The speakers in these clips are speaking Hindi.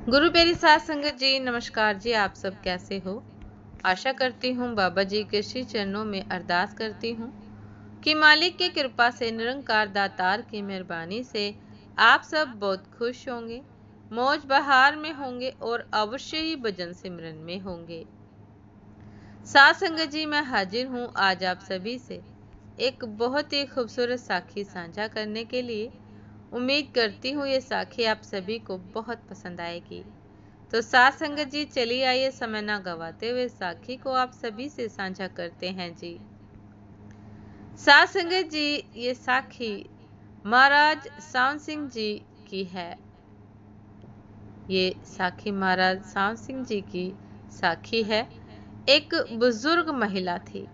गुरु प्यारी साध संगत जी, नमस्कार जी। आप सब कैसे हो? आशा करती हूँ बाबा जी के श्री चरणों में अरदास करती हूँ कि मालिक की कृपा से, निरंकार दातार की मेहरबानी से आप सब बहुत खुश होंगे, मौज बहार में होंगे और अवश्य ही भजन सिमरन में होंगे। साध संगत जी, मैं हाजिर हूँ आज आप सभी से एक बहुत ही खूबसूरत साखी साझा करने के लिए। उम्मीद करती हूँ ये साखी आप सभी को बहुत पसंद आएगी। तो साध संगत जी, चलिए आइए समय ना गवाते हुए साखी को आप सभी से साझा करते हैं जी। साध संगत जी, ये साखी महाराज सावन सिंह जी की है। ये साखी महाराज सावन सिंह जी की साखी है। एक बुजुर्ग महिला थी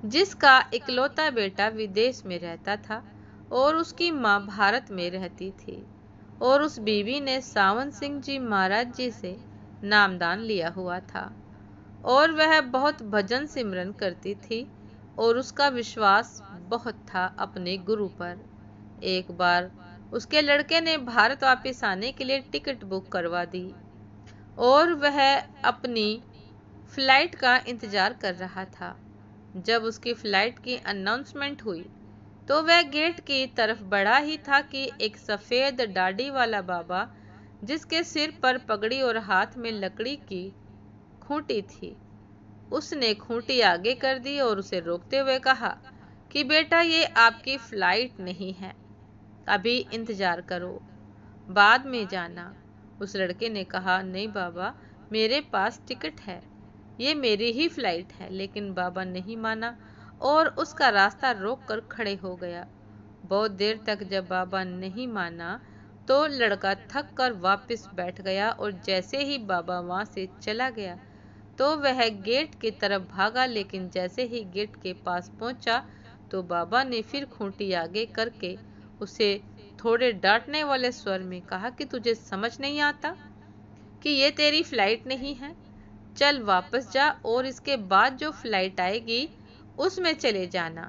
जिसका इकलौता बेटा विदेश में रहता था और उसकी माँ भारत में रहती थी। और उस बीवी ने सावन सिंह जी महाराज जी से नामदान लिया हुआ था और वह बहुत भजन सिमरन करती थी और उसका विश्वास बहुत था अपने गुरु पर। एक बार उसके लड़के ने भारत वापस आने के लिए टिकट बुक करवा दी और वह अपनी फ्लाइट का इंतजार कर रहा था। जब उसकी फ्लाइट की अनाउंसमेंट हुई तो वह गेट की तरफ बढ़ा ही था कि एक सफेद दाढ़ी वाला बाबा, जिसके सिर पर पगड़ी और हाथ में लकड़ी की खूंटी थी, उसने खूंटी आगे कर दी और उसे रोकते हुए कहा कि बेटा, ये आपकी फ्लाइट नहीं है, अभी इंतजार करो, बाद में जाना। उस लड़के ने कहा, नहीं बाबा, मेरे पास टिकट है, ये मेरी ही फ्लाइट है। लेकिन बाबा नहीं माना और उसका रास्ता रोककर खड़े हो गया। बहुत देर तक जब बाबा नहीं माना तो लड़का थक कर वापस बैठ गया और जैसे ही बाबा वहां से चला गया तो वह गेट की तरफ भागा। लेकिन जैसे ही गेट के पास पहुंचा तो बाबा ने फिर खूंटी आगे करके उसे थोड़े डांटने वाले स्वर में कहा कि तुझे समझ नहीं आता कि ये तेरी फ्लाइट नहीं है, चल वापस जा और इसके बाद जो फ्लाइट आएगी उसमें चले जाना।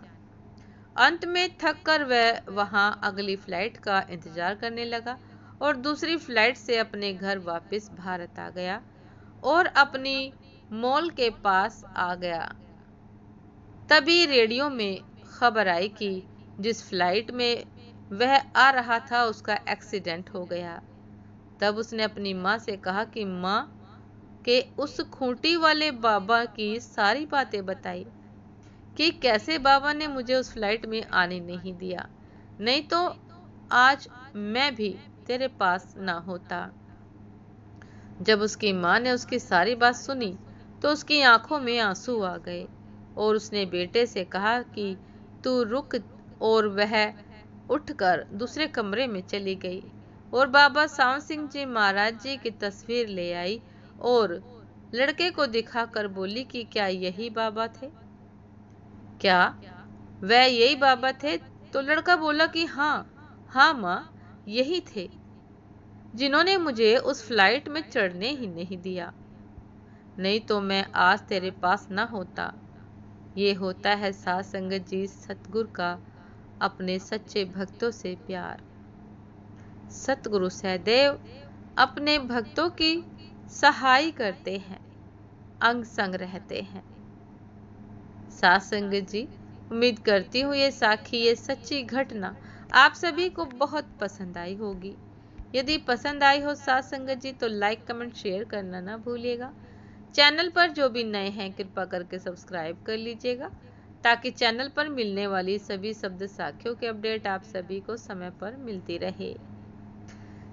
अंत में थक कर वह वहां अगली फ्लाइट का इंतजार करने लगा और दूसरी फ्लाइट से अपने घर वापस भारत आ गया और अपनी मॉल के पास आ गया। तभी रेडियो में खबर आई कि जिस फ्लाइट में वह आ रहा था उसका एक्सीडेंट हो गया। तब उसने अपनी माँ से कहा कि माँ, के उस खूंटी वाले बाबा की सारी बातें बताई कि कैसे बाबा ने मुझे उस फ्लाइट में आने नहीं दिया, नहीं तो आज मैं भी तेरे पास ना होता। जब उसकी माँ ने उसकी सारी बात सुनी तो उसकी आंखों में आंसू आ गए और उसने बेटे से कहा कि तू रुक, और वह उठकर दूसरे कमरे में चली गई और बाबा सावन सिंह जी महाराज जी की तस्वीर ले आई और लड़के को दिखाकर बोली कि क्या यही बाबा थे? क्या वह यही बाबा थे? तो लड़का बोला कि हाँ हाँ माँ, यही थे, जिन्होंने मुझे उस फ्लाइट में चढ़ने ही नहीं दिया, नहीं तो मैं आज तेरे पास ना होता। ये होता है साध संगत जी सतगुरु का अपने सच्चे भक्तों से प्यार। सतगुरु सहदेव अपने भक्तों की सहाय करते हैं, अंग संग रहते हैं। साध संगत जी, उम्मीद करती हूँ ये साखी, ये सच्ची घटना आप सभी को बहुत पसंद आई होगी। यदि पसंद आई हो साध संगत जी तो लाइक कमेंट शेयर करना ना भूलिएगा। चैनल पर जो भी नए हैं कृपा करके सब्सक्राइब कर लीजिएगा ताकि चैनल पर मिलने वाली सभी शब्द साखियों के अपडेट आप सभी को समय पर मिलती रहे।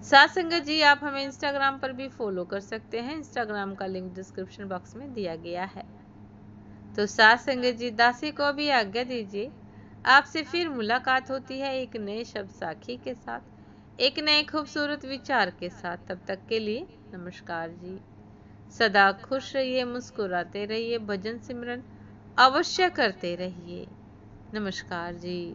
साध संगत जी, आप हमें इंस्टाग्राम पर भी फॉलो कर सकते हैं, इंस्टाग्राम का लिंक डिस्क्रिप्शन बॉक्स में दिया गया है। तो साध संगत जी, दासी को भी आज्ञा दीजिए। आपसे फिर मुलाकात होती है एक नए शब्द साखी के साथ, एक नए खूबसूरत विचार के साथ। तब तक के लिए नमस्कार जी। सदा खुश रहिए, मुस्कुराते रहिए, भजन सिमरन अवश्य करते रहिए। नमस्कार जी।